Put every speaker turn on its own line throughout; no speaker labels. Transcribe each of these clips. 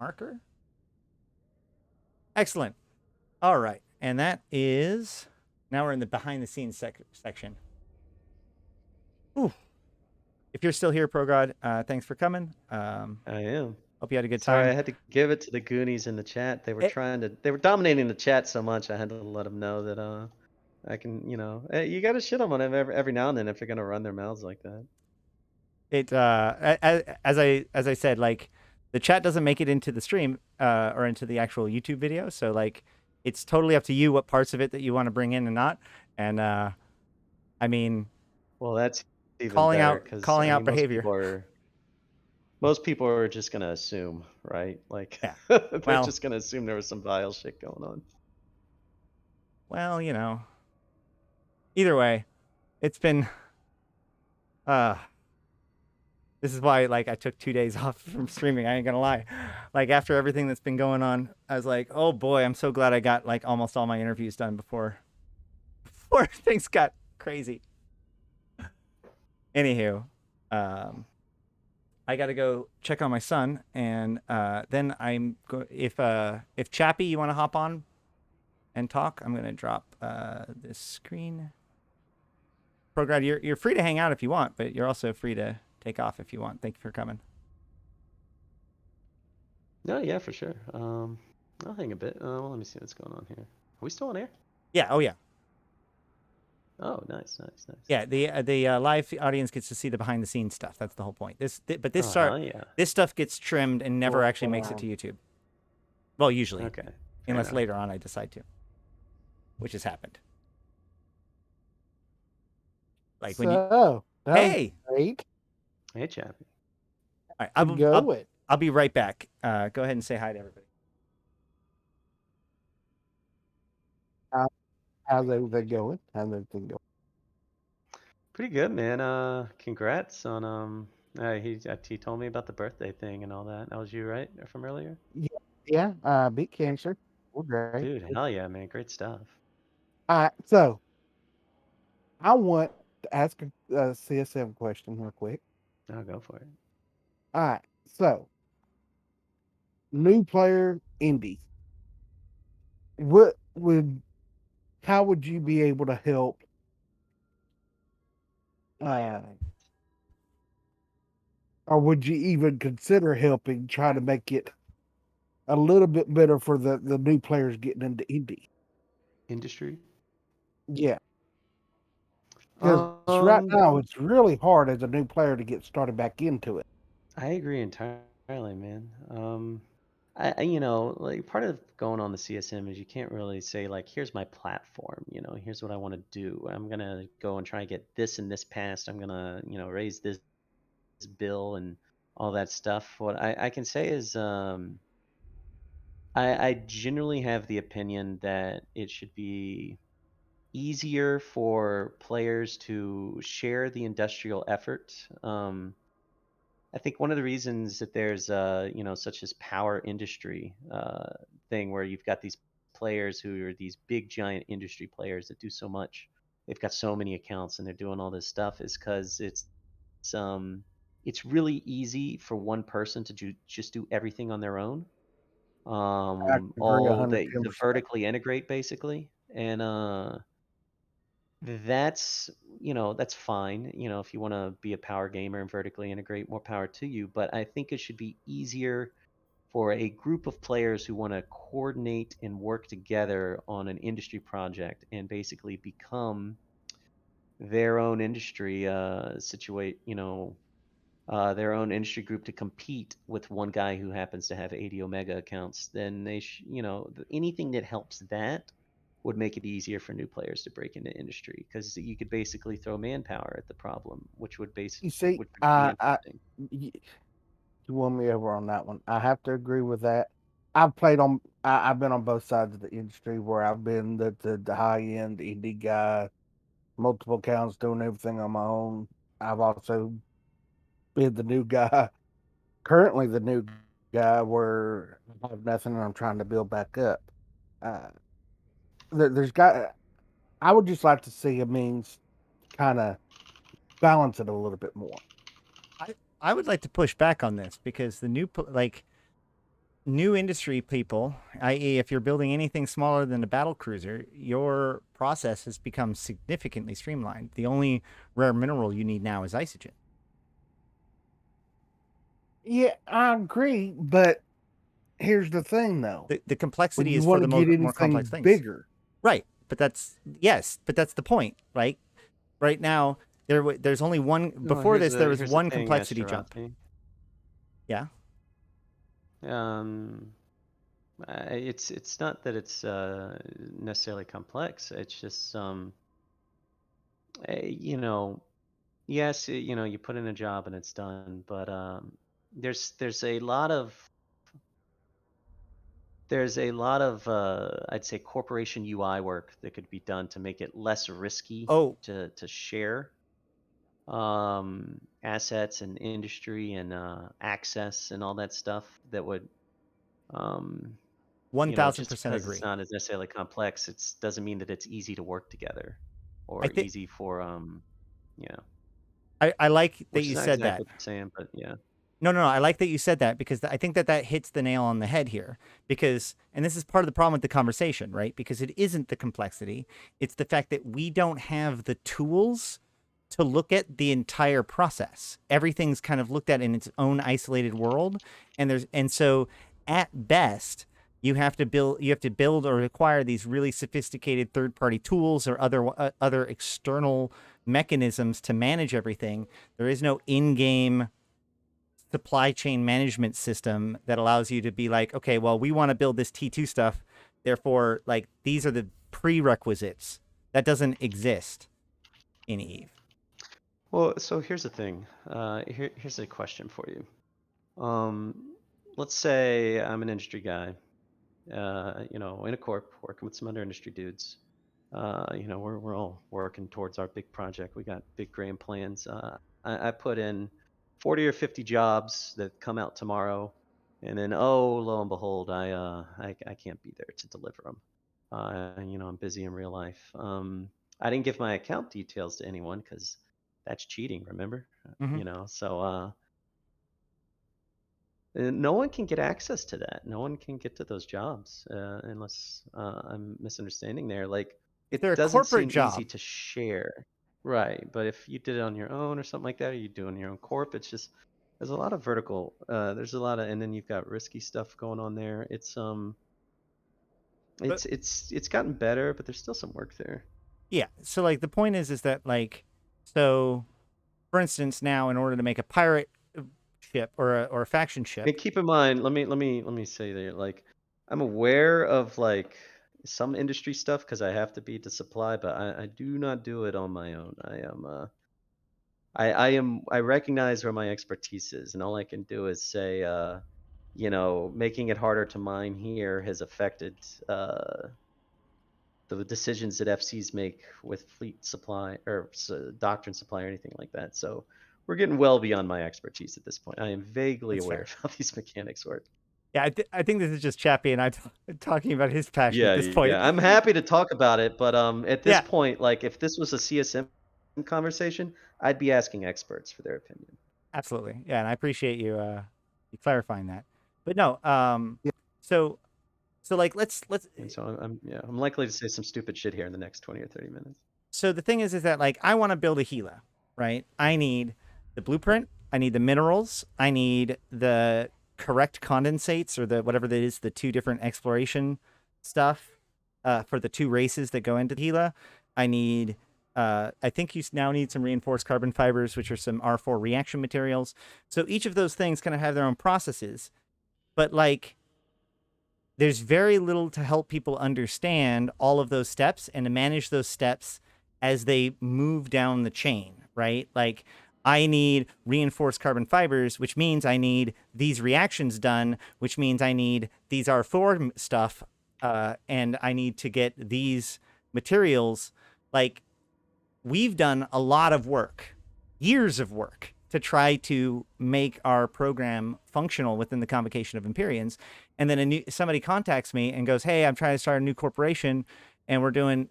marker. Excellent. All right. And that is, now we're in the behind the scenes section. Ooh. If you're still here, ProGod, thanks for coming.
I am.
Hope you had a good
Sorry,
time.
I had to give it to the Goonies in the chat. They were dominating the chat so much. I had to let them know that I can, you got to shit on them every now and then if they're gonna run their mouths like that.
As I said, like the chat doesn't make it into the stream or into the actual YouTube video, so like it's totally up to you what parts of it that you want to bring in and not. And I mean,
Well, that's even
calling
better
out
because
calling
I
out
mean
behavior.
most people are just gonna assume, right? Like
Yeah.
they're
Well,
just gonna assume there was some vile shit going on.
well, either way, it's been uh this is why like I took 2 days off from streaming. I ain't gonna lie. Like after everything that's been going on, I was like, oh boy, I'm so glad I got like almost all my interviews done before things got crazy. Anywho, I got to go check on my son, and then if Chappy, you want to hop on and talk, I'm gonna drop this screen. Prograd, you're free to hang out if you want, but you're also free to take off if you want. Thank you for coming.
No, yeah, for sure. I'll hang a bit. Well, let me see what's going on here. Are we still on air?
Yeah. Oh yeah.
Oh, nice, nice, nice.
Yeah. The live audience gets to see the behind the scenes stuff. That's the whole point. But
Oh, hell yeah.
this stuff gets trimmed and never actually makes it to YouTube. Well, usually,
Okay, fair
unless
enough.
later on I decide to, which has happened. Like when you,
So that was
hey,
great.
Hey, Chappy.
all right,
Go.
I'll be right back. Go ahead and say hi to everybody.
How's everything going? How's everything going?
Pretty good, man. Congrats on he told me about the birthday thing and all that. That was you, right? From earlier?
Yeah. Beat cancer. We're great.
Dude, hell yeah, man. Great stuff.
So I want to ask a CSM question real quick.
I'll go for it.
All right. So new player indie. What would how would you be able to help uh or would you even consider helping try to make it a little bit better for the new players getting into indie?
Industry?
Yeah. Because right
Um,
now it's really hard as a new player to get started back into it.
I agree entirely, man. Like part of going on the CSM is you can't really say like, here's my platform, here's what I want to do. I'm gonna go and try and get this and this passed. I'm gonna, raise this bill and all that stuff. What I can say is, I generally have the opinion that it should be easier for players to share the industrial effort. I think one of the reasons that there's such as power industry thing where you've got these players who are these big giant industry players that do so much. They've got so many accounts and they're doing all this stuff is because it's really easy for one person to just do everything on their own.
I agree
All they to
110%.
vertically integrate basically, and that's that's fine. If you want to be a power gamer and vertically integrate, more power to you. But I think it should be easier for a group of players who want to coordinate and work together on an industry project and basically become their own industry their own industry group to compete with one guy who happens to have 80 Omega accounts. Then anything that helps that would make it easier for new players to break into industry because you could basically throw manpower at the problem, which would
You see,
be interesting.
you won me over on that one. I have to agree with that. I've been on both sides of the industry where I've been the high end indie guy, multiple accounts doing everything on my own. I've also been the new guy, currently the new guy where I have nothing and I'm trying to build back up. Uh, there's got, I would just like to see a means kind of balance it a little bit more.
I would like to push back on this because the new like new industry people, i.e., if you're building anything smaller than a battle cruiser, your process has become significantly streamlined. The only rare mineral you need now is isogen.
Yeah, I agree, but here's the thing, though.
The
When
complexity
you
is for
want
the
to get
more complex
anything
things.
bigger,
Right. But that's the point, right? Right now, there's only one.
Well,
Before this, there was
here's the
one
thing,
complexity jump.
Shirazi.
Yeah.
Um, it's not that it's necessarily complex. It's just you know, yes, you know, you put in a job and it's done, but there's a lot of I'd say corporation UI work that could be done to make it less risky
Oh,
to share assets and industry and access and all that stuff that would um,
one
you know,
thousand
just
percent
because it's
agree.
not as necessarily complex, it doesn't mean that it's easy to work together
I
or
think
easy for yeah,
I like that
which is
you
not
said
exactly
that.
what they're saying, but yeah.
No. I like that you said that because I think that hits the nail on the head here. Because, and this is part of the problem with the conversation, right? Because it isn't the complexity, it's the fact that we don't have the tools to look at the entire process. Everything's kind of looked at in its own isolated world, and so at best you have to build or acquire these really sophisticated third-party tools or other external mechanisms to manage everything. There is no in-game supply chain management system that allows you to be like, okay, well, we want to build this T2 stuff. Therefore, like, these are the prerequisites. That doesn't exist in Eve.
Well, so here's the thing. Here's a question for you. Let's say I'm an industry guy, you know, in a corp, working with some other industry dudes. You know, we're all working towards our big project. We got big grand plans. I put in 40 or 50 jobs that come out tomorrow, and then oh, lo and behold, I can't be there to deliver them. You know, I'm busy in real life. I didn't give my account details to anyone because that's cheating. Remember,
Mm-hmm.
you know, so no one can get access to that. No one can get to those jobs unless I'm misunderstanding there. Like,
If they're
it
a
doesn't
corporate
seem easy
job,
to share, right? But if you did it on your own or something like that, or you do it on your own corp, it's just there's a lot of vertical. There's a lot of, and then you've got risky stuff going on there.
but
It's gotten better, but there's still some work there.
yeah. So like the point is that like, so for instance, now in order to make a pirate ship or a faction
And
ship,
keep in mind, let me say there, like, I'm aware of like some industry stuff because I have to be to supply, but I do not do it on my own. I recognize where my expertise is, and all I can do is say, you know, making it harder to mine here has affected the decisions that FCs make with fleet supply or doctrine supply or anything like that. So we're getting well beyond my expertise at this point. I am vaguely
that's
aware
fair.
of how these mechanics work.
Yeah, I think this is just Chappy and I talking about his passion at
Yeah,
this point.
yeah. I'm happy to talk about it, but at this
Yeah,
point, like if this was a CSM conversation, I'd be asking experts for their opinion.
absolutely. Yeah, and I appreciate you clarifying that. But no,
yeah,
so like let's
And so I'm likely to say some stupid shit here in the next 20 or 30 minutes.
so the thing is that like I want to build a Gila, right? I need the blueprint, I need the minerals, I need the correct condensates or the whatever that is, the two different exploration stuff for the two races that go into the Gila. I need I think you now need some reinforced carbon fibers, which are some R4 reaction materials. So each of those things kind of have their own processes, but like there's very little to help people understand all of those steps and to manage those steps as they move down the chain, right? Like, I need reinforced carbon fibers, which means I need these reactions done, which means I need these R4 stuff, and I need to get these materials. Like, we've done a lot of work, years of work to try to make our program functional within the convocation of Empyreans. And then somebody contacts me and goes, "Hey, I'm trying to start a new corporation and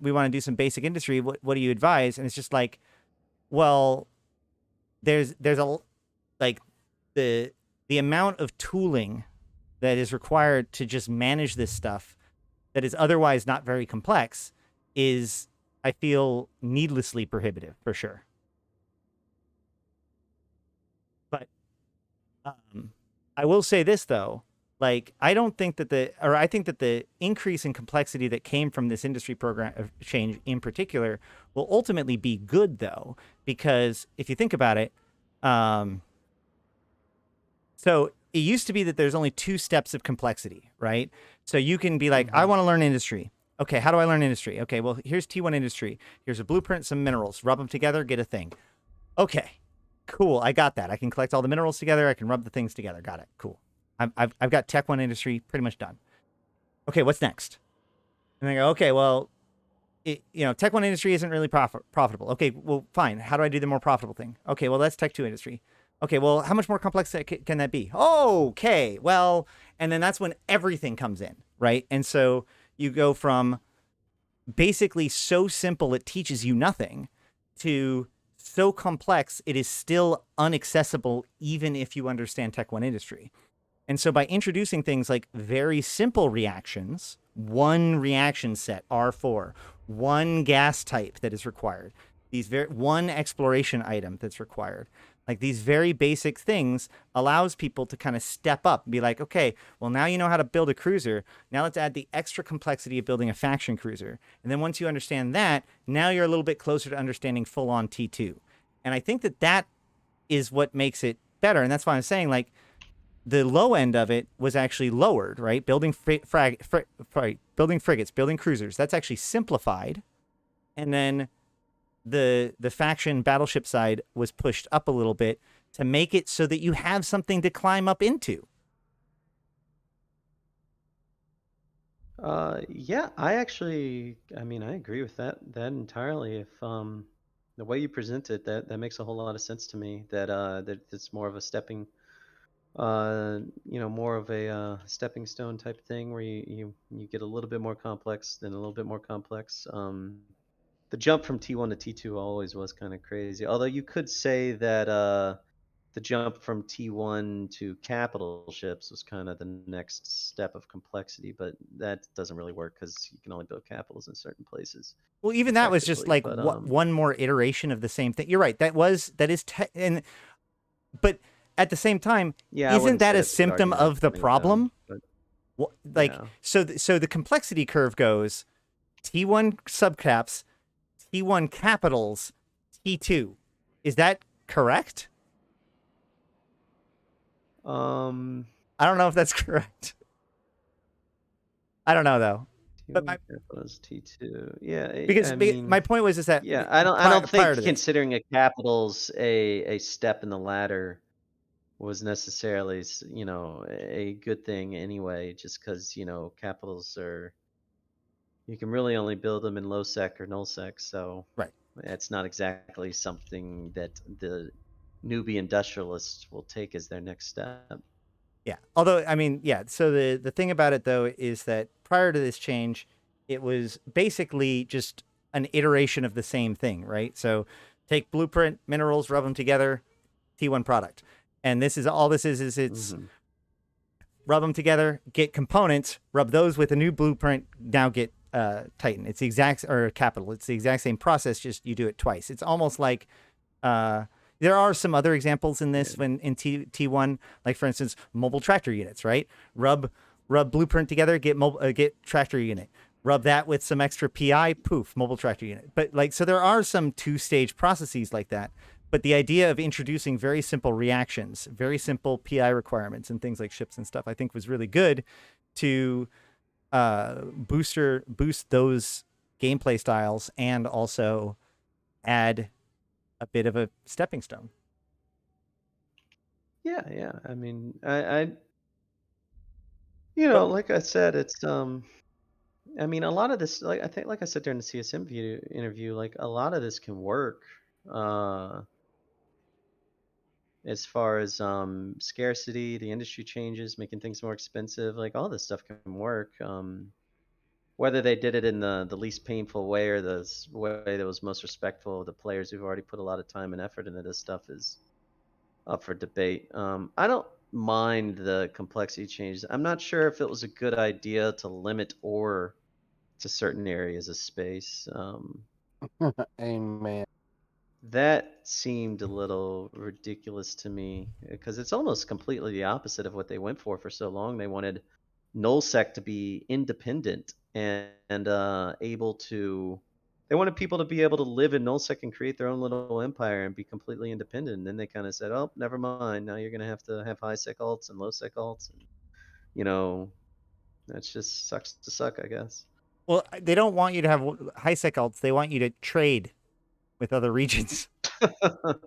we want to do some basic industry. What do you advise?" And it's just like, well, there's a like the amount of tooling that is required to just manage this stuff that is otherwise not very complex is, I feel, needlessly prohibitive for sure. But I will say this though, like I don't think that I think that the increase in complexity that came from this industry program change in particular will ultimately be good though, because if you think about it, um, so it used to be that there's only 2 steps of complexity, right? So you can be like, I want to learn industry. Okay, how do I learn industry? Okay, well, here's T1 industry. Here's a blueprint, some minerals. Rub them together, get a thing. Okay, cool. I got that. I can collect all the minerals together. I can rub the things together. Got it. Cool. I've got Tech 1 industry pretty much done. Okay, what's next? And they go, okay, well, Tech 1 industry isn't really profitable. Okay, well, fine. How do I do the more profitable thing? Okay, well, that's Tech 2 industry. Okay, well, how much more complex can that be? Okay, well, and then that's when everything comes in, right? And so you go from basically so simple it teaches you nothing to so complex it is still unaccessible even if you understand Tech 1 industry. And so by introducing things like very simple reactions, one reaction set, R4, one gas type that is required, one exploration item that's required, like these very basic things allows people to kind of step up and be like, okay, well, now you know how to build a cruiser. Now let's add the extra complexity of building a faction cruiser. And then once you understand that, now you're a little bit closer to understanding full on T2. And I think that is what makes it better. And that's why I'm saying, like, the low end of it was actually lowered, right? Building building frigates, building cruisers. That's actually simplified, and then the faction battleship side was pushed up a little bit to make it so that you have something to climb up into.
Yeah, I mean, I agree with that entirely. If the way you present it, that makes a whole lot of sense to me. That it's more of a more of a stepping stone type thing where you get a little bit more complex, then a little bit more complex. The jump from T1 to T2 always was kind of crazy. Although you could say that the jump from T1 to capital ships was kind of the next step of complexity, but that doesn't really work because you can only build capitals in certain places.
Well, even that was just
Effectively,
like
but
one more iteration of the same thing. You're right. But at the same time,
yeah, I
isn't
wouldn't
that
say
a
that's a good
symptom
argument
of the
to make, though.
problem?
But
Like,
yeah.
so the complexity curve goes T1 subcaps, T1 capitals, T2. Is that correct? I don't know if that's correct. I don't know though. But
T1 capitals T2. Yeah,
because
I mean,
my point was is that
yeah, I don't
prior
think
to this,
considering a capital's a step in the ladder was necessarily, a good thing anyway, just because, capitals are, you can really only build them in low sec or null sec, so
right?
it's not exactly something that the newbie industrialists will take as their next step.
Yeah. Although, I mean, yeah. So the thing about it though is that prior to this change, it was basically just an iteration of the same thing, right? So take blueprint, minerals, rub them together, T1 product. And this is all this is it's
Hmm.
rub them together, get components, rub those with a new blueprint, now get Titan. It's the exact, or capital. It's the exact same process, just you do it twice. It's almost like uh, there are some other examples in
Yeah.
this when in T1, like for instance, mobile tractor units, right? Rub blueprint together, get tractor unit. Rub that with some extra PI, poof, mobile tractor unit. But like, so there are some 2-stage processes like that. But the idea of introducing very simple reactions, very simple PI requirements, and things like ships and stuff, I think was really good to boost those gameplay styles and also add a bit of a stepping stone.
Yeah, yeah. I mean,
But
like I said, it's I mean, a lot of this, like I think, like I said during the CSM interview, like a lot of this can work. Uh, as far as scarcity, the industry changes, making things more expensive, like all this stuff can work. Whether they did it in the least painful way or the way that was most respectful of the players who've already put a lot of time and effort into this stuff is up for debate. I don't. mind the complexity changes. I'm not sure if it was a good idea to limit ore to certain areas of space.
Amen.
That seemed a little ridiculous to me because it's almost completely the opposite of what they went for so long. They wanted nullsec to be independent and able to. They wanted people to be able to live in nullsec and create their own little empire and be completely independent. And then they kind of said, "Oh, never mind. Now you're going to have high sec alts and low sec alts, and you know that just sucks to suck, I guess."
Well, they don't want you to have high sec alts. They want you to trade with other regions.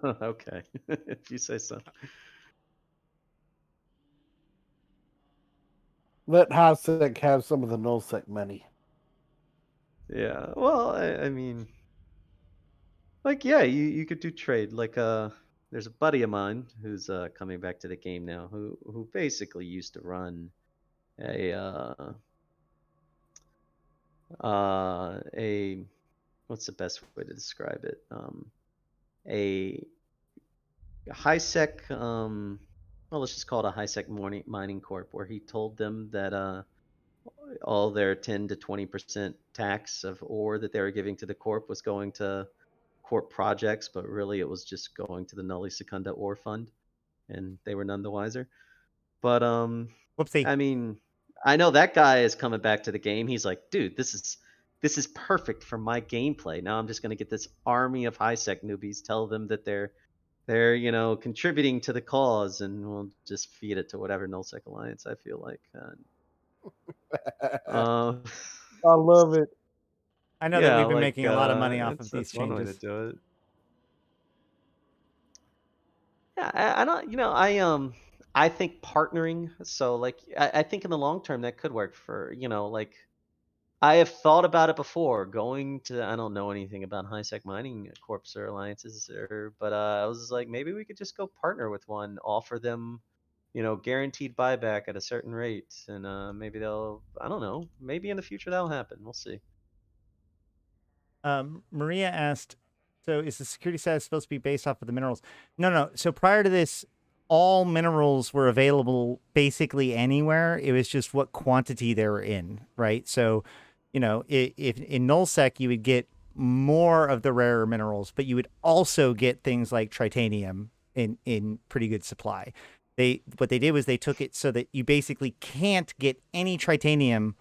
Okay, if you say so.
Let HighSec have some of the nullsec money.
Yeah. Well, I mean, like, yeah, you could do trade. Like, there's a buddy of mine who's coming back to the game now, who basically used to run a a what's the best way to describe it? A high sec well, let's just call it a high sec mining corp, where he told them that all their 10 to 20% tax of ore that they were giving to the corp was going to corp projects, but really it was just going to the Nulli Secunda ore fund, and they were none the wiser. But
Whoopsie.
I mean, I know that guy is coming back to the game. He's like, dude, this is perfect for my gameplay. Now I'm just gonna get this army of high sec newbies, tell them that they're contributing to the cause, and we'll just feed it to whatever nullsec alliance I feel like. Uh,
I love it.
I know that
yeah,
we've been
like
making a lot of money off of these
that's one way to
changes.
do it. Yeah, I don't. I think partnering. So like, I think in the long term that could work for like I have thought about it before. Going to I don't know anything about high sec mining corps or alliances, but I was like, maybe we could just go partner with one, offer them, guaranteed buyback at a certain rate, and maybe they'll. I don't know. Maybe in the future that'll happen. We'll see.
Maria asked, so is the security status supposed to be based off of the minerals? No, no. So prior to this, all minerals were available basically anywhere. It was just what quantity they were in, right? So, if in nullsec you would get more of the rarer minerals, but you would also get things like titanium in pretty good supply. What they did was they took it so that you basically can't get any titanium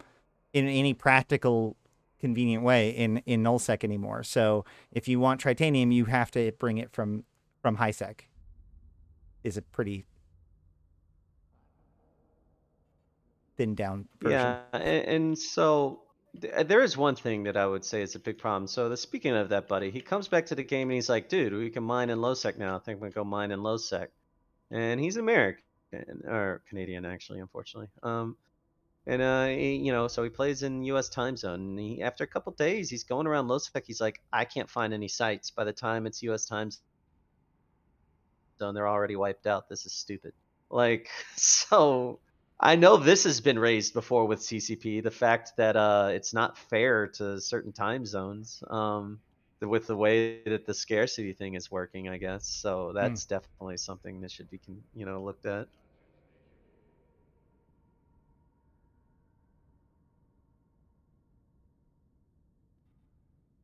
in any practical convenient way in nullsec anymore. So if you want titanium, you have to bring it from highsec. Is a pretty thinned down version.
Yeah, and so there is one thing that I would say is a big problem. So speaking of that, buddy, he comes back to the game and he's like, "Dude, we can mine in low sec now. I think we can go mine in low sec." And he's American or Canadian, actually, unfortunately. And so he plays in U.S. time zone. And after a couple days, he's going around low sec. He's like, "I can't find any sites. By the time it's U.S. time zone, they're already wiped out. This is stupid." Like, so I know this has been raised before with CCP, the fact that it's not fair to certain time zones. With the way that the scarcity thing is working, I guess. So
Hmm.
that's definitely something that should be looked at.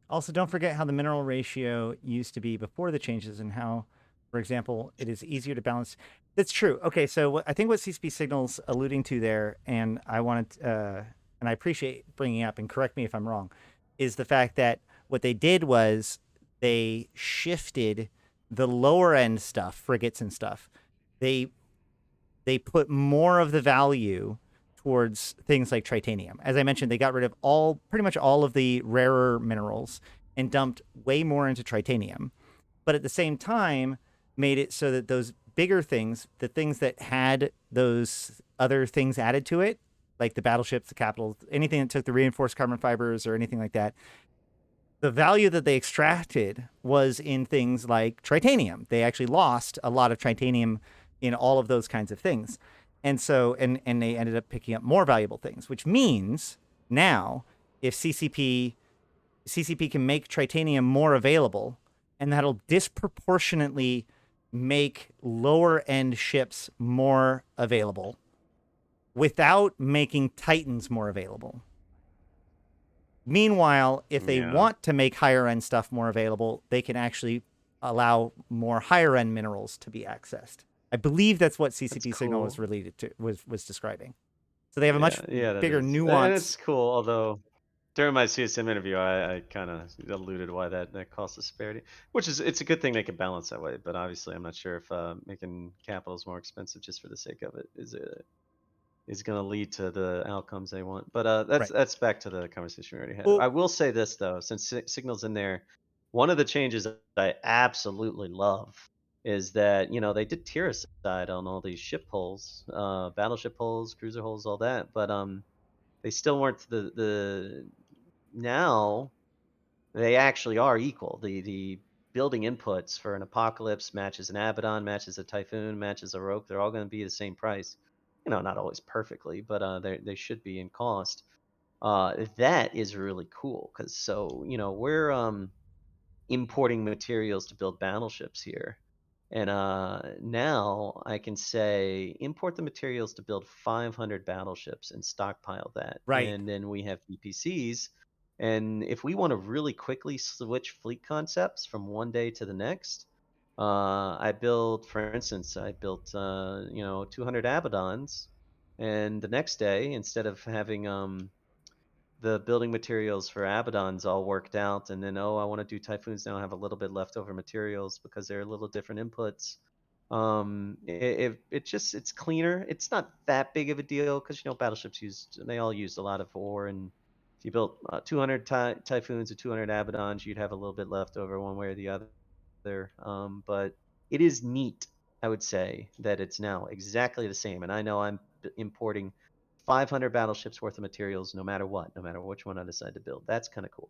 Also, don't forget how the mineral ratio used to be before the changes and how, for example, it is easier to balance. That's true. Okay, so I think what CCP Signal's alluding to there, and and I appreciate bringing up, and correct me if I'm wrong, is the fact that what they did was they shifted the lower end stuff, frigates and stuff. They they put more of the value towards things like titanium. As I mentioned, they got rid of pretty much all of the rarer minerals and dumped way more into titanium. But at the same time, made it so that those bigger things, the things that had those other things added to it, like the battleships, the capitals, anything that took the reinforced carbon fibers or anything like that, the value that they extracted was in things like titanium. They actually lost a lot of titanium in all of those kinds of things. And so and they ended up picking up more valuable things, which means now if CCP can make titanium more available, and that'll disproportionately make lower end ships more available without making Titans more available. Meanwhile, if they
Yeah.
want to make higher end stuff more available, they can actually allow more higher end minerals to be accessed. I believe that's what CCP Signal was
cool.
related to was describing. So they have a much
Yeah, that
bigger
is. And
nuance.
it's cool, although during my CSM interview, I kind of alluded why that cost disparity, which is it's a good thing they could balance that way. But obviously, I'm not sure if making capitals more expensive just for the sake of it is going to lead to the outcomes they want. But
Right.
that's back to the conversation we already had.
Well,
I will say this though, since Signal's in there, one of the changes that I absolutely love is that they did tier aside on all these ship holes, battleship holes, cruiser holes, all that, but they still weren't the now they actually are equal. The building inputs for an Apocalypse matches an Abaddon, matches a Typhoon, matches a Rogue. They're all going to be the same price. Not always perfectly, but they should be in cost. That is really cool because we're importing materials to build battleships here. And now I can say import the materials to build 500 battleships and stockpile that.
right.
And then we have BPCs. And if we want to really quickly switch fleet concepts from one day to the next, for instance, I built 200 Abaddons, and the next day, instead of having the building materials for Abaddon's all worked out, and then I want to do Typhoons now. I have a little bit leftover materials because they're a little different inputs. It's cleaner. It's not that big of a deal because battleships they all used a lot of ore, and if you built 200 Typhoons or 200 Abaddons, you'd have a little bit left over one way or the other. But it is neat, I would say, that it's now exactly the same. And I know I'm importing 500 battleships worth of materials no matter what, no matter which one I decide to build. That's kind of cool.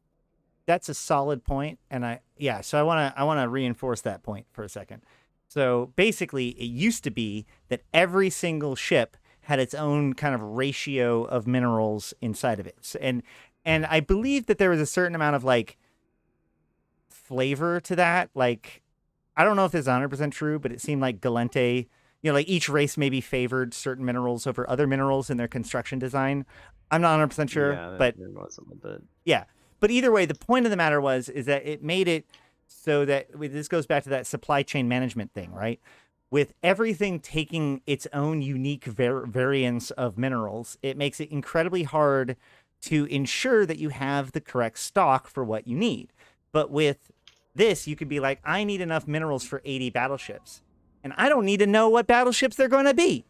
That's a solid point, and so I want to reinforce that point for a second. So basically, it used to be that every single ship had its own kind of ratio of minerals inside of it, and I believe that there was a certain amount of like flavor to that. Like, I don't know if this is 100% true, but it seemed like Galente, like each race maybe favored certain minerals over other minerals in their construction design. I'm not 100% sure,
Yeah,
but
there was a little bit.
yeah. But either way, the point of the matter is that it made it so that this goes back to that supply chain management thing, right? With everything taking its own unique variance of minerals, it makes it incredibly hard to ensure that you have the correct stock for what you need. But with this, you could be like, I need enough minerals for 80 battleships, and I don't need to know what battleships they're going to be.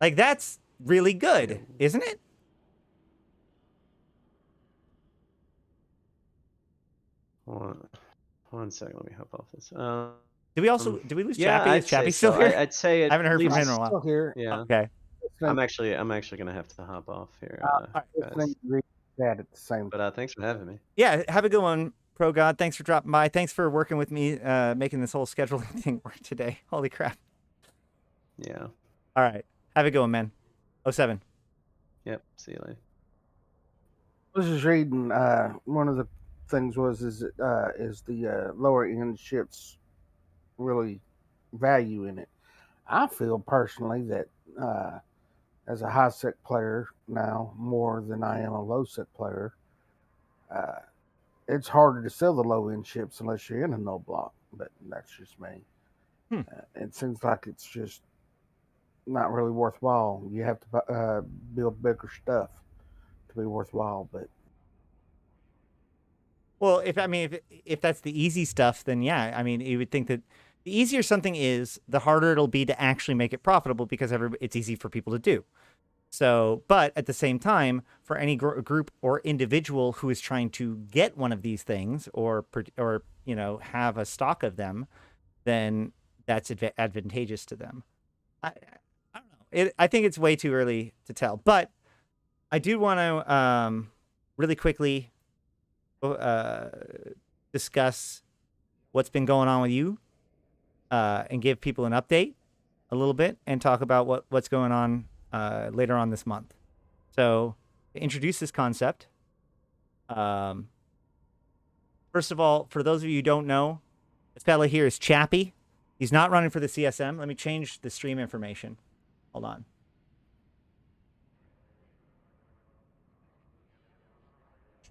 Like, that's really
Yeah.
good, isn't it?
Hold on, one second. Let me hop off this.
Did we lose
Yeah,
Chappy? Is
I'd say
Chappy still
so.
here?
I'd say
I
it
haven't heard from him in
leaves.
a while.
Still here.
Yeah,
Okay.
I'm actually gonna have to hop off here,
It's
guys.
read that at the same
But thanks for having me.
Yeah, have a good one, Pro God. Thanks for dropping by. Thanks for working with me, making this whole scheduling thing work today. Holy crap.
Yeah.
All right. Have a good one, man. 07.
Yep. See you later.
I was just reading. One of the things is the lower end ships really value in it. I feel personally that as a high sec player now more than I am a low sec player, uh, it's harder to sell the low end ships unless you're in a no block. But that's just me.
Hmm.
It seems like it's just not really worthwhile. You have to build bigger stuff to be worthwhile. But
Well, if that's the easy stuff, then yeah. I mean, you would think that the easier something is, the harder it'll be to actually make it profitable because it's easy for people to do. So, but at the same time, for any group or individual who is trying to get one of these things or have a stock of them, then that's advantageous to them. I don't know. I think it's way too early to tell, but I do want to really quickly uh, discuss what's been going on with you and give people an update a little bit and talk about what's going on later on this month. So, to introduce this concept, first of all, for those of you who don't know, this fella here is Chappy. He's not running for the CSM. Let me change the stream information. Hold on.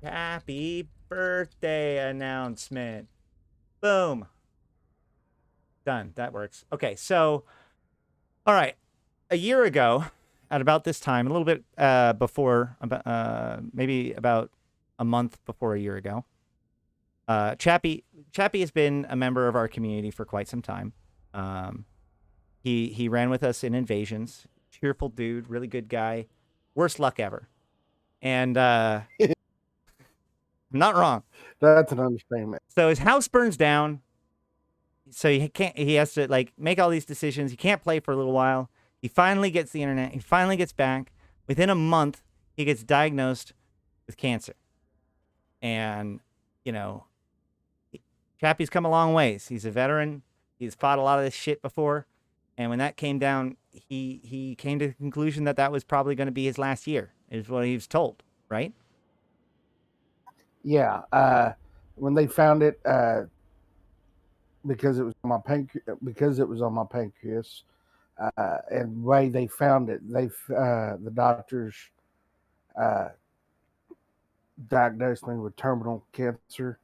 Happy birthday announcement. Boom. Done. That works. Okay, so, all right. A year ago, at about this time, a little bit before, maybe about a month before a year ago, Chappy has been a member of our community for quite some time. He ran with us in Invasions. Cheerful dude, really good guy. Worst luck ever. And I'm not wrong.
That's an understatement.
So his house burns down. So he has to like make all these decisions. He can't play for a little while. He finally gets the internet. He finally gets back. Within a month, he gets diagnosed with cancer. And, you know, Chappy's come a long ways. He's a veteran. He's fought a lot of this shit before. And when that came down, he came to the conclusion that that was probably going to be his last year, is what he was told, right?
Yeah. When they found it, because it was on my pancreas, and the way they found it, the doctors uh, diagnosed me with terminal cancer.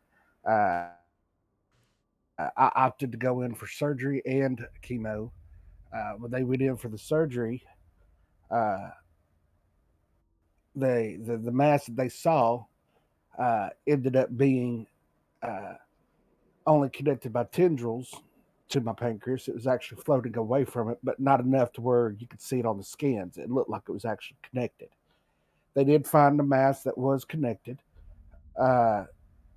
Uh, I opted to go in for surgery and chemo. When they went in for the surgery, uh, the mass that they saw ended up being uh, only connected by tendrils to my pancreas. It was actually floating away from it, but not enough to where you could see it on the scans. It looked like it was actually connected. They did find a mass that was connected. Uh,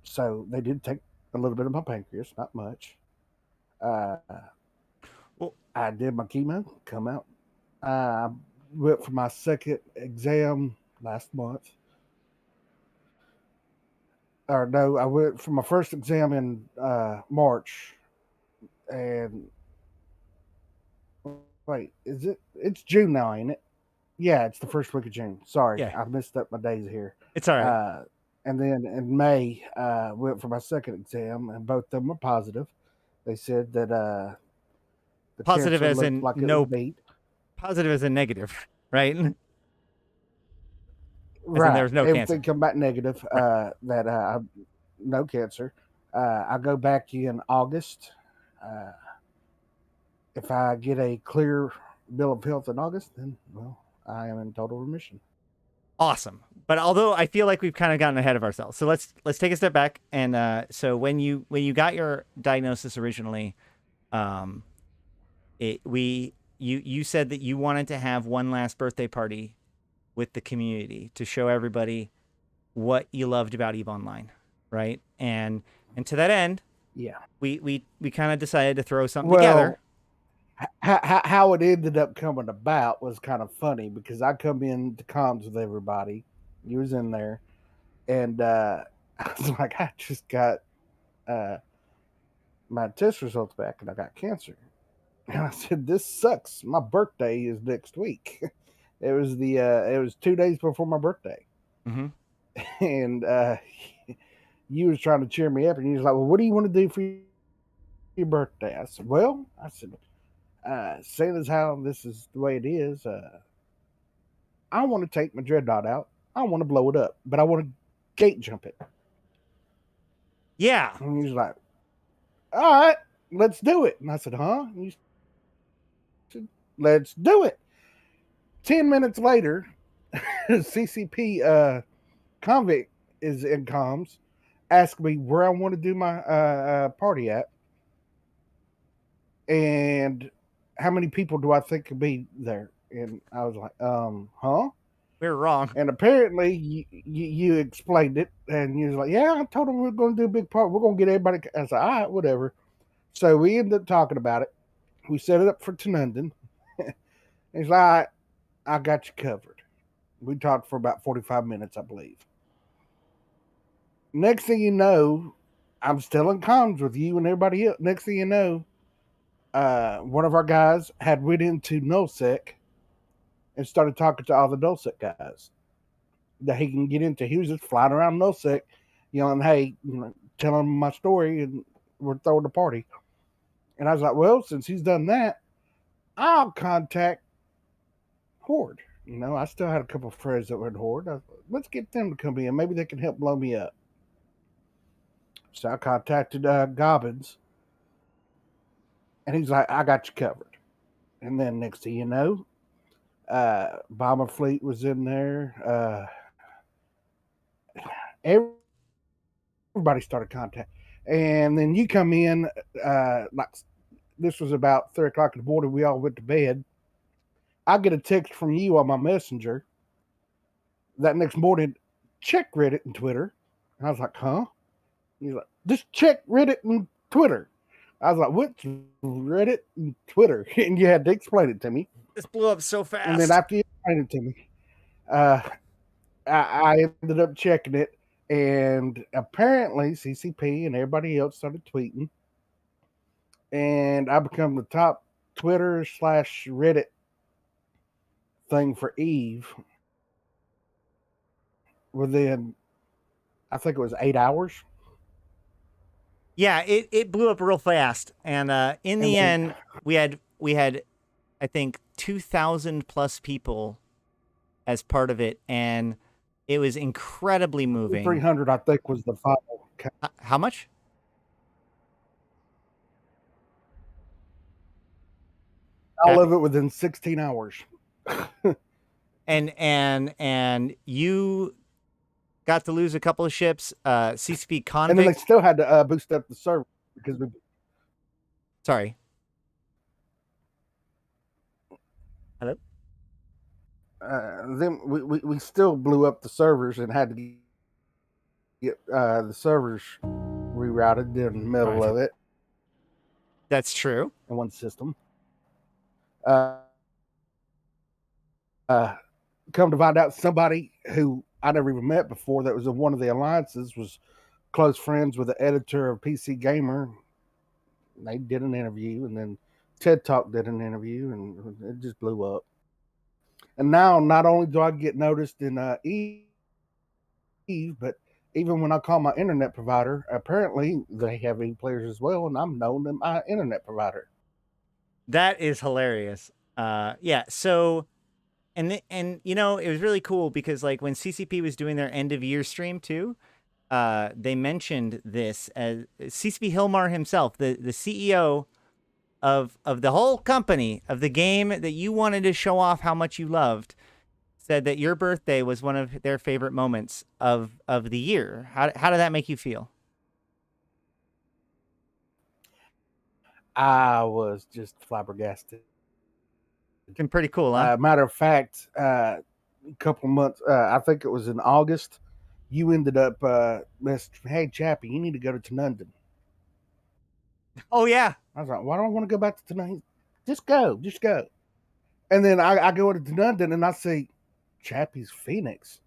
so they did take a little bit of my pancreas, not much. Uh,
Well,
I did my chemo, come out. I went for my second exam last month. Or no, I went for my first exam in March. And wait, is it? It's June now, ain't it? Yeah, it's the first week of June. Sorry,
yeah,
I missed up my days here.
it's all right.
And then in May, went for my second exam, and both of them were positive. They said that the
Positive
cancer
as
looked
in
like it was
no,
beat.
positive as in negative, right? As in there
Right,
was no
everything
cancer.
come back negative.
Right.
That no cancer. I go back in August. Uh, if I get a clear bill of health in August, then well, I am in total remission.
Awesome. But although I feel like we've kind of gotten ahead of ourselves, so let's take a step back. And so when you got your diagnosis originally, um, you said that you wanted to have one last birthday party with the community to show everybody what you loved about Eve Online, right? And to that end,
Yeah.
we kind of decided to throw something together.
Well, how it ended up coming about was kind of funny because I come into comms with everybody. You was in there, and I was like, I just got uh, my test results back, and I got cancer. And I said, this sucks. My birthday is next week. It was 2 days before my birthday,
Mm-hmm.
and you was trying to cheer me up, and you was like, well, what do you want to do for your birthday? I said, seeing as how this is the way it is, I want to take my dreadnought out. I want to blow it up, but I want to gate jump it.
Yeah.
And he was like, all right, let's do it. And I said, huh? And he said, let's do it. 10 minutes later, CCP convict is in comms, asked me where I want to do my party at and how many people do I think could be there. And I was like, huh?
We were wrong.
And apparently, you explained it, and you was like, "Yeah, I told them we are going to do a big part. We're going to get everybody." I said, "All right, whatever." So we ended up talking about it. We set it up for Tanundon. He's like, "All right, I got you covered." We talked for about 45 minutes, I believe. Next thing you know, I'm still in comms with you and everybody else. Next thing you know, one of our guys had went into NullSec and started talking to all the NullSec guys that he can get into. He was just flying around NullSec, yelling, "Hey, telling them my story, and we're throwing a party." And I was like, well, since he's done that, I'll contact Horde. I still had a couple of friends that were in Horde. Let's get them to come in. Maybe they can help blow me up. So I contacted Gobbins, and he's like, I got you covered. And then next thing you know, Bomber Fleet was in there. Everybody started contacting. And then you come in, like this was about 3 o'clock in the morning. We all went to bed. I get a text from you on my messenger that next morning, check Reddit and Twitter. And I was like, huh? He's like, just check Reddit and Twitter. I was like, what's Reddit and Twitter? And you had to explain it to me.
This blew up so
And then
fast.
after you explained it to me, uh, I ended up checking it. And apparently, CCP and everybody else started tweeting. And I become the top Twitter/Reddit thing for Eve within, I think it was 8 hours.
Yeah, it blew up real fast, and in
And
the
then
end, we had I think 2,000 plus people as part of it, and it was incredibly moving.
300, I think, was the final count.
How much?
All of it within 16 hours.
And you got to lose a couple of ships. CCP
And then they
convict.
still had to boost up the server because
Sorry. Hello.
then we still blew up the servers and had to get the servers rerouted in the middle
Right.
of it
That's true.
in one system. Uh, come to find out, somebody who I never even met before that was in one of the alliances was close friends with the editor of PC Gamer. They did an interview, and then TED Talk did an interview, and it just blew up. And now, not only do I get noticed in Eve, but even when I call my internet provider, apparently they have Eve players as well, and I'm known as my internet provider.
That is hilarious. Yeah. So, and it was really cool because like when CCP was doing their end of year stream too, they mentioned this as CCP Hilmar himself, the CEO of the whole company of the game that you wanted to show off how much you loved, said that your birthday was one of their favorite moments of the year. How did that make you feel?
I was just flabbergasted.
Been pretty cool, huh?
Matter of fact, a couple months, I think it was in August, you ended up, hey, Chappy, you need to go to Tanundon.
Oh yeah.
I was like, why do I want to go back to Tanundon? Just go. And then I go to Tanundon and I see Chappy's Phoenix.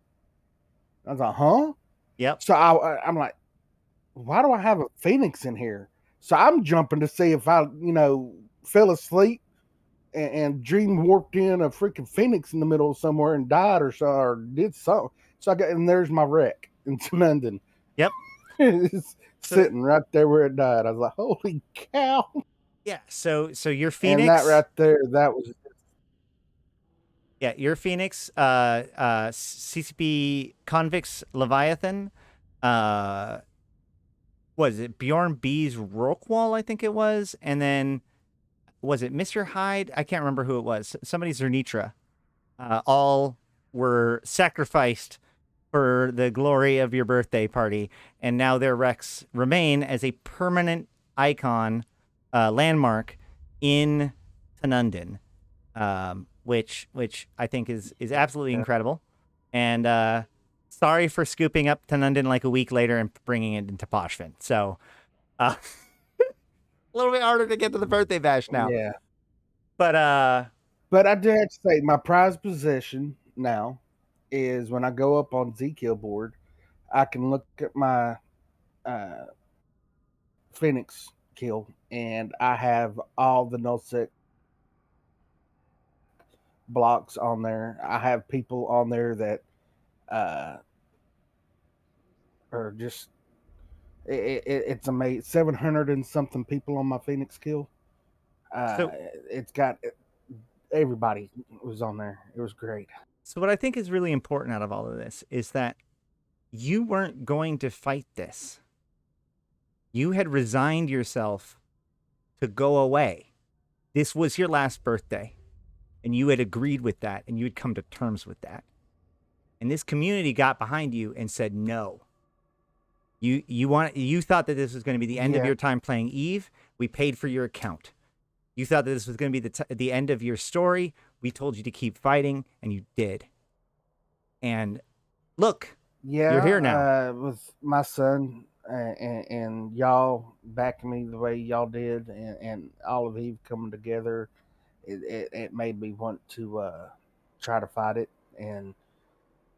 I was like, huh?
Yep.
So I'm like, why do I have a Phoenix in here? So I'm jumping to see if I, fell asleep and dream warped in a freaking Phoenix in the middle of somewhere and died or did something. So and there's my wreck in London.
Yep.
It's sitting right there where it died. I was like, holy cow.
Yeah. So your Phoenix.
And that right there, that was.
Yeah, your Phoenix, CCP Convicts Leviathan, was it Bjorn B's Rockwall, I think it was, and then was it Mr. Hyde? I can't remember who it was. Somebody's Zernitra. All were sacrificed for the glory of your birthday party, and now their wrecks remain as a permanent icon, landmark in Tanundon, which I think is absolutely incredible. And sorry for scooping up Tanundon like a week later and bringing it into Poshvin. So a little bit harder to get to the birthday bash now.
Yeah.
But
I do have to say, my prized possession now is when I go up on Zkill board, I can look at my Phoenix kill, and I have all the nullsec blocks on there. I have people on there that are just it's amazing. 700 and something people on my Phoenix kill.
So
It's got everybody was on there. It was great.
So what I think is really important out of all of this is that you weren't going to fight this. You had resigned yourself to go away. This was your last birthday, and you had agreed with that, and you had come to terms with that. And this community got behind you and said no. You thought that this was going to be the end of your time playing Eve. We paid for your account. You thought that this was going to be the end of your story. We told you to keep fighting, and you did. And look, you're here now.
With my son and y'all backing me the way y'all did, and all of Eve coming together, it made me want to try to fight it. And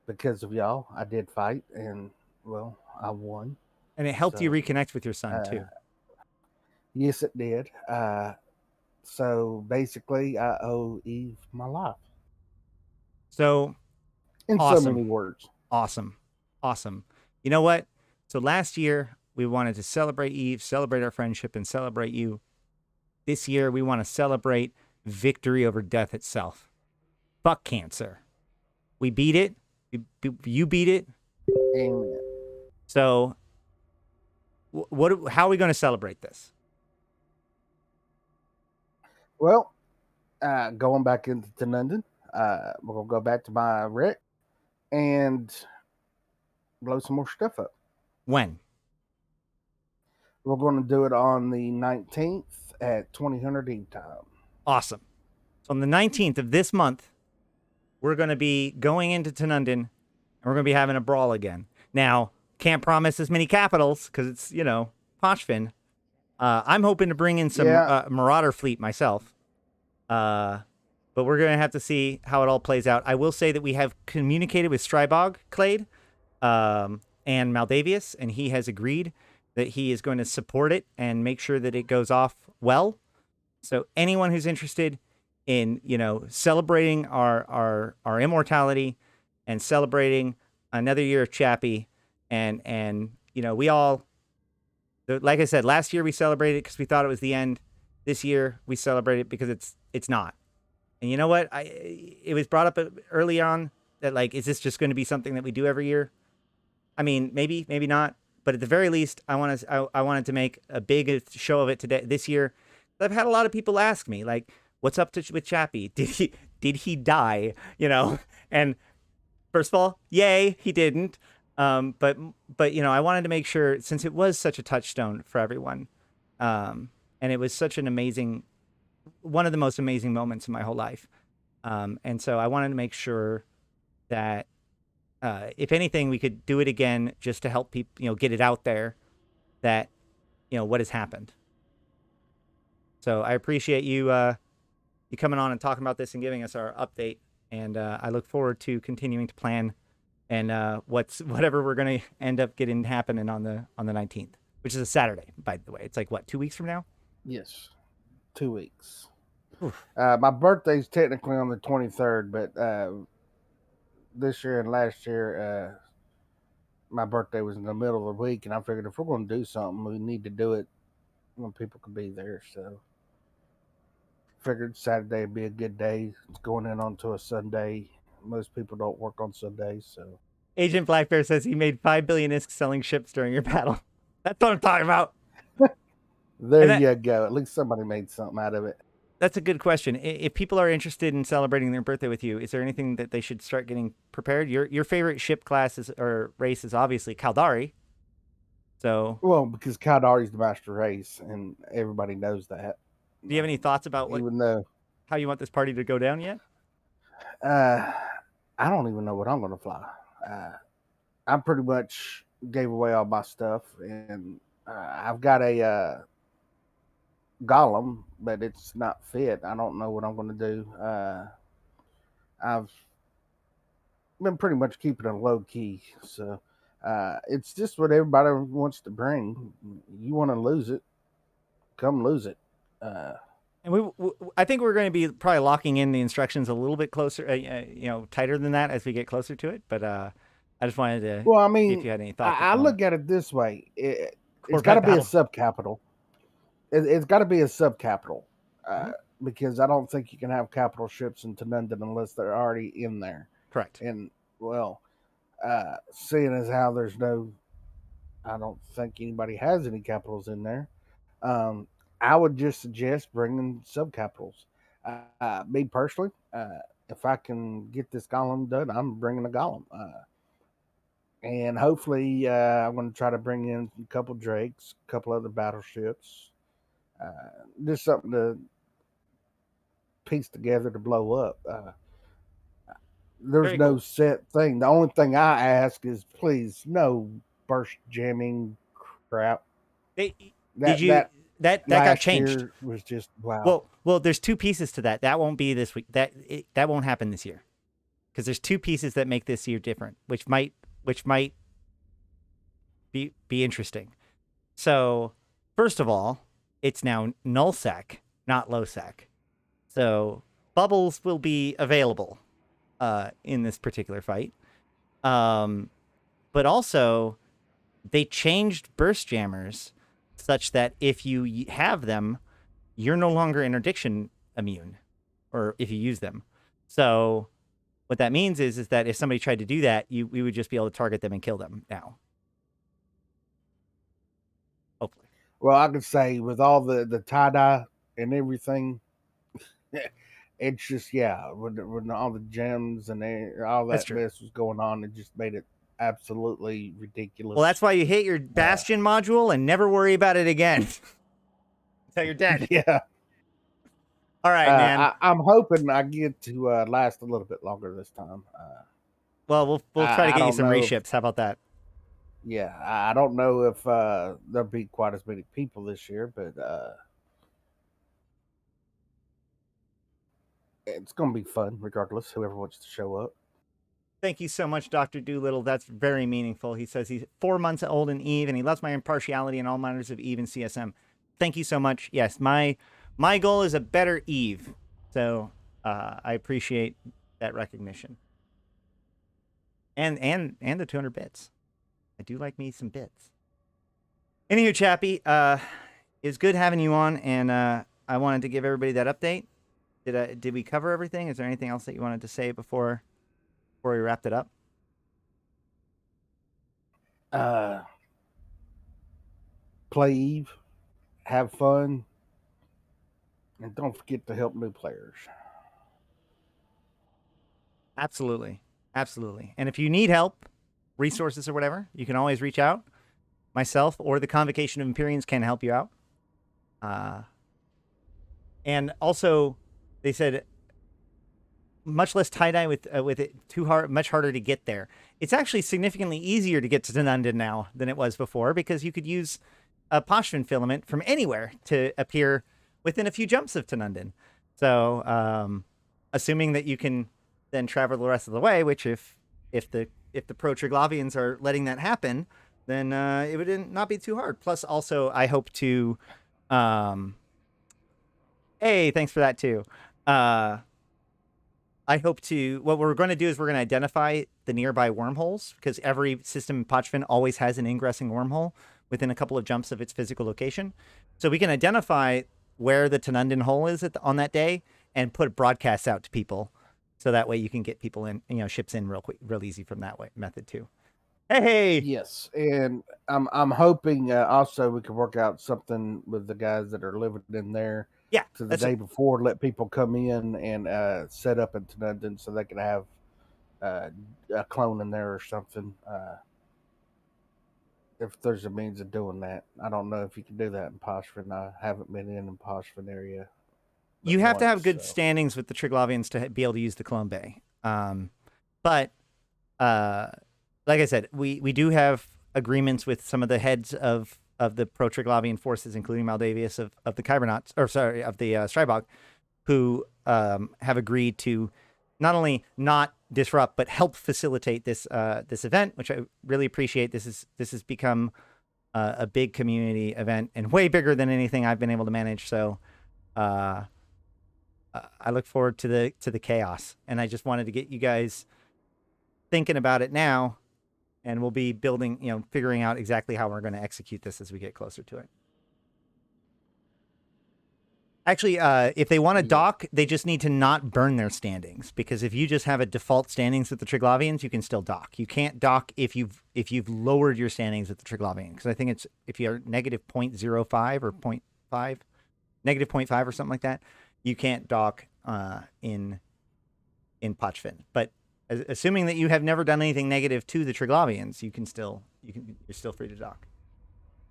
because of y'all, I did fight, and well, I won.
And it helped you reconnect with your son too.
Yes, it did. So basically, I owe Eve my life.
So
in
awesome.
so many words.
Awesome. You know what? So last year we wanted to celebrate Eve, celebrate our friendship, and celebrate you. This year we want to celebrate victory over death itself. Fuck cancer. We beat it. You beat it.
Amen.
So how are we going to celebrate this?
Well, going back into London, we're going to go back to my wreck and blow some more stuff up.
When?
We're going to do it on the 19th at 2000 Eve time.
Awesome. So on the 19th of this month, we're going to be going into Tanundin, and we're going to be having a brawl again. Now, can't promise as many capitals because it's, Pochfin. I'm hoping to bring in some Marauder fleet myself. But we're going to have to see how it all plays out. I will say that we have communicated with Strybog Clade and Maldavius, and he has agreed that he is going to support it and make sure that it goes off well. So anyone who's interested in, celebrating our immortality and celebrating another year of Chappy, and we all, like I said, last year we celebrated because we thought it was the end. This year we celebrate it because it's not. And you know what? It was brought up early on that, like, is this just going to be something that we do every year? I mean, maybe not. But at the very least, I wanted to make a big show of it this year. I've had a lot of people ask me, like, what's up with Chappy? Did he die? And first of all, yay, he didn't. But I wanted to make sure, since it was such a touchstone for everyone, and it was such an amazing, one of the most amazing moments in my whole life. And so I wanted to make sure that, if anything, we could do it again just to help people, get it out there that, what has happened. So I appreciate you coming on and talking about this and giving us our update. And I look forward to continuing to plan and whatever we're going to end up getting happening on the 19th, which is a Saturday, by the way. It's like, what, 2 weeks from now?
Yes, 2 weeks. My birthday's technically on the 23rd, but this year and last year, my birthday was in the middle of the week, and I figured if we're going to do something, we need to do it when people can be there. So, figured Saturday would be a good day. It's going in onto a Sunday. Most people don't work on Sundays, so.
Agent Black Bear says he made 5 billion ISK selling ships during your battle. That's what I'm talking about.
There you go. At least somebody made something out of it.
That's a good question. If people are interested in celebrating their birthday with you, is there anything that they should start getting prepared? Your favorite ship class or race is obviously Caldari. So,
well, because Caldari's the master race, and everybody knows that.
Do you have any thoughts about how you want this party to go down yet?
I don't even know what I'm going to fly. I pretty much gave away all my stuff, and I've got a golem, but it's not fit. I don't know what I'm going to do. I've been pretty much keeping it low key, so it's just what everybody wants to bring. You want to lose it, come lose it.
And I think we're going to be probably locking in the instructions a little bit closer, tighter than that as we get closer to it. But I just wanted to.
Well, I mean,
see if you had any thoughts.
I look at it this way: it's got to be a sub capital. It's got to be a sub capital. uh, because I don't think you can have capital ships in Tanundin unless they're already in there.
Correct.
And well, seeing as how there's no, I don't think anybody has any capitals in there. Um, I would just suggest bringing subcapitals. Me personally, if I can get this golem done, I'm bringing a golem. And hopefully, I'm going to try to bring in a couple drakes, a couple other battleships, just something to piece together to blow up. There's
Very
no
cool.
set thing. The only thing I ask is please no burst jamming crap.
They, did
That
you
that
that got
last
changed?
year was just wow.
Well, there's two pieces to that. That won't be this week. That won't happen this year because there's two pieces that make this year different, which might be interesting. So, first of all, it's now null sec, not low sec. So bubbles will be available in this particular fight. But also, they changed burst jammers such that if you have them, you're no longer interdiction immune, or if you use them. So what that means is that if somebody tried to do that, we would just be able to target them and kill them now. Hopefully.
Well, I could say with all the tie dye and everything, it's just when all the gems and all
That's
that
true.
mess was going on, it just made it absolutely ridiculous.
Well, that's why you hit your Bastion module and never worry about it again until you're dead.
Yeah.
All right, man.
I'm hoping I get to last a little bit longer this time.
Well, we'll try to
I
get you
don't
some
know
reships. How about that?
Yeah, I don't know if there'll be quite as many people this year, but it's going to be fun regardless. Whoever wants to show up.
Thank you so much, Dr. Doolittle. That's very meaningful. He says he's 4 months old in Eve, and he loves my impartiality in all matters of Eve and CSM. Thank you so much. Yes, my goal is a better Eve. So I appreciate that recognition. And the 200 bits. I do like me some bits. Anywho, Chappy, it's good having you on, and I wanted to give everybody that update. Did we cover everything? Is there anything else that you wanted to say before we wrapped it up?
Play Eve, have fun, and don't forget to help new players.
Absolutely. Absolutely. And if you need help, resources or whatever, you can always reach out. Myself or the Convocation of Empyreans can help you out. And also, they said much less tie-dye with it too hard, much harder to get there. It's actually significantly easier to get to Tanundin now than it was before because you could use a Poshvin filament from anywhere to appear within a few jumps of Tanundin. So, assuming that you can then travel the rest of the way, which if the pro Triglavians are letting that happen, then it would not be too hard. Plus, also, I hope to, hey, thanks for that too. I hope to, what we're going to do is we're going to identify the nearby wormholes because every system in Pochvin always has an ingressing wormhole within a couple of jumps of its physical location. So we can identify where the Tanundin hole is on that day and put broadcasts out to people. So that way you can get people in, ships in real quick, real easy from that way method too. Hey.
Yes, and I'm hoping also we can work out something with the guys that are living in there.
Yeah.
To the day before, let people come in and set up in Tanundin so they can have a clone in there or something. If there's a means of doing that, I don't know if you can do that in Poshvin. I haven't been in Poshvin area.
You have to have good standings with the Triglavians to be able to use the clone bay. But like I said, we do have agreements with some of the heads of the pro Triglavian forces, including Maldavius of the Kybernauts, or sorry, of the Strybog, who have agreed to not only not disrupt but help facilitate this this event, which I really appreciate. This has become a big community event and way bigger than anything I've been able to manage. So I look forward to the chaos, and I just wanted to get you guys thinking about it now, and we'll be building, figuring out exactly how we're going to execute this as we get closer to it. Actually, if they want to
Yeah.
dock, they just need to not burn their standings, because if you just have a default standings with the Triglavians, you can still dock. You can't dock if you've lowered your standings with the Triglavian, because I think it's if you're negative 0.05 or 0.5, negative 0.5 or something like that, you can't dock in Pochfin. But assuming that you have never done anything negative to the Triglavians, you're still free to dock.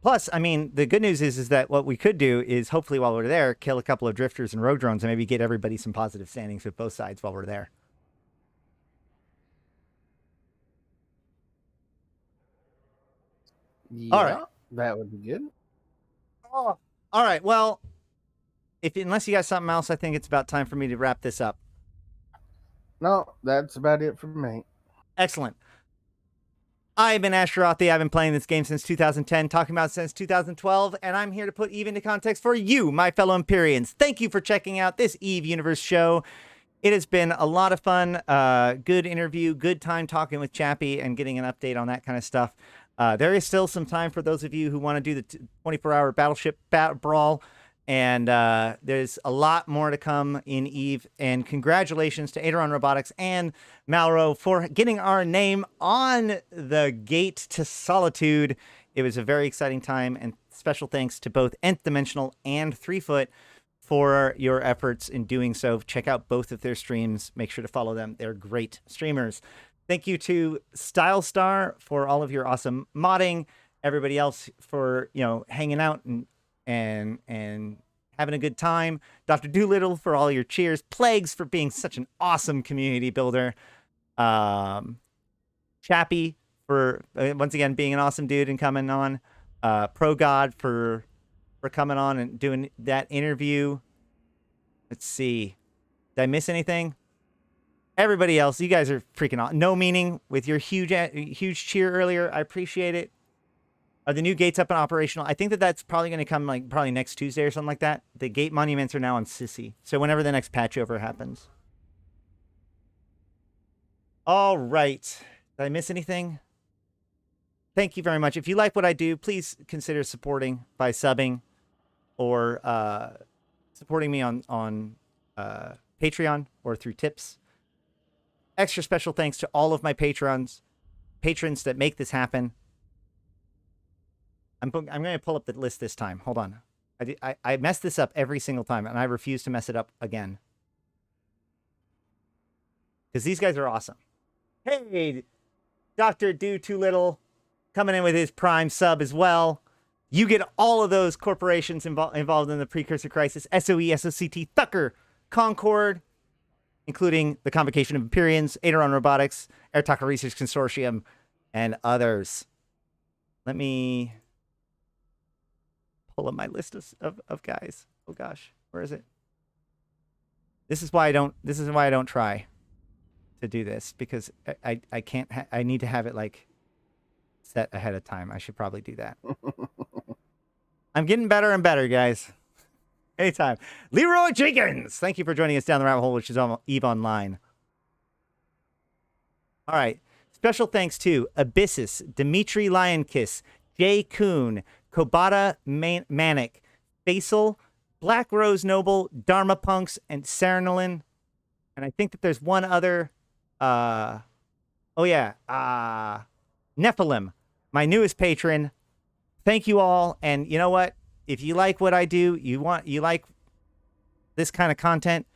Plus, I mean, the good news is that what we could do is hopefully while we're there, kill a couple of drifters and rogue drones and maybe get everybody some positive standings with both sides while we're there.
Yeah,
All right.
that would be good.
Oh. All right. Well, unless you got something else, I think it's about time for me to wrap this up.
No, that's about it for me.
Excellent. I've been Ashtarothi. I've been playing this game since 2010, talking about it since 2012, and I'm here to put Eve into context for you, my fellow Empyreans. Thank you for checking out this Eve Universe show. It has been a lot of fun, good interview, good time talking with Chappy and getting an update on that kind of stuff. There is still some time for those of you who want to do the 24-hour Battleship Brawl, and there's a lot more to come in Eve. And congratulations to Aderon Robotics and Malro for getting our name on the Gate to Solitude. It was a very exciting time, and special thanks to both Nth Dimensional and 3-Foot for your efforts in doing so. Check out both of their streams. Make sure to follow them. They're great streamers. Thank you to StyleStar for all of your awesome modding. Everybody else for, hanging out and having a good time. Dr. Doolittle for all your cheers. Plagues for being such an awesome community builder. Chappy for once again being an awesome dude and coming on. Pro God for coming on and doing that interview. Let's see. Did I miss anything? Everybody else, you guys are freaking awesome. No Meaning with your huge cheer earlier. I appreciate it. Are the new gates up and operational? I think that's probably going to come probably next Tuesday or something like that. The gate monuments are now on Sissy. So whenever the next patch over happens. All right. Did I miss anything? Thank you very much. If you like what I do, please consider supporting by subbing or supporting me on Patreon or through tips. Extra special thanks to all of my patrons that make this happen. I'm going to pull up the list this time. Hold on. I mess this up every single time, and I refuse to mess it up again. Because these guys are awesome. Hey, Dr. Do Too Little coming in with his Prime sub as well. You get all of those corporations involved in the Precursor Crisis. SOE, SOCT, Thucker, Concord, including the Convocation of Empyreans, Aderon Robotics, Airtaka Research Consortium, and others. Let me pull up my list of guys. Oh gosh, where is it? This is why I don't try to do this, because I can't. I need to have it set ahead of time. I should probably do that. I'm getting better and better, guys. Anytime. Leroy Jenkins, thank you for joining us down the rabbit hole, which is on Eve Online. All right. Special thanks to Abyssus, Dimitri Lionkiss, Jay Kuhn, Kobata Manic, Faisal, Black Rose Noble, Dharma Punks, and Saranolin. And I think that there's one other. Nephilim, my newest patron. Thank you all. And you know what? If you like what I do, you like this kind of content,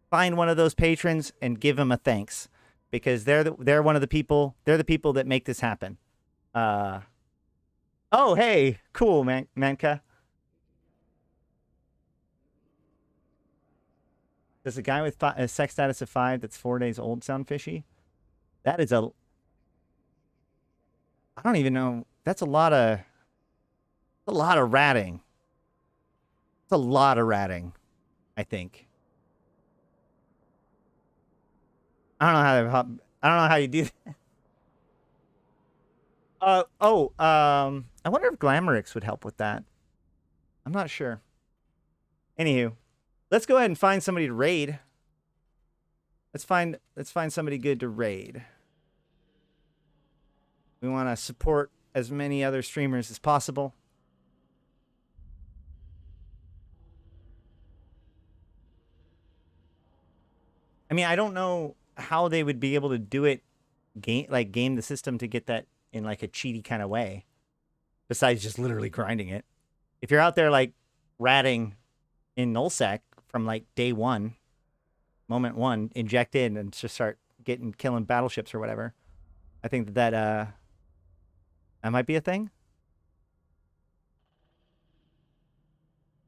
find one of those patrons and give them a thanks, because they're one of the people. They're the people that make this happen. Oh, hey, cool, Manka. Does a guy with a sex status of 5 that's 4 days old sound fishy? That is I don't even know. That's a lot of ratting. It's a lot of ratting, I think. I don't know how you do that. I wonder if Glamourix would help with that. I'm not sure. Anywho, let's go ahead and find somebody to raid. Let's find somebody good to raid. We want to support as many other streamers as possible. I mean, I don't know how they would be able to do it, game the system to get that in like a cheaty kind of way, besides just literally grinding it. If you're out there like ratting in nullsec from like day one, moment one, inject in and just start killing battleships or whatever, I think that might be a thing.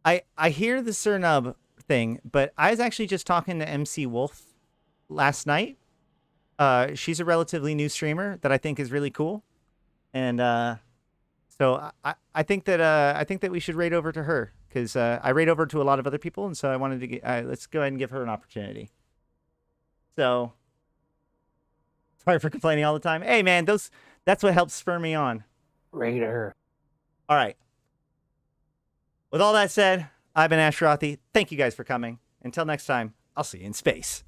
I hear the Cernub thing, but I was actually just talking to MC Wolf last night. She's a relatively new streamer that I think is really cool, and so I think that we should raid over to her because I raid over to a lot of other people, and so I wanted to let's go ahead and give her an opportunity. So sorry for complaining all the time. Hey man, that's what helps spur me on.
Raider.
All right. With all that said, I've been Ashrothi. Thank you guys for coming. Until next time, I'll see you in space.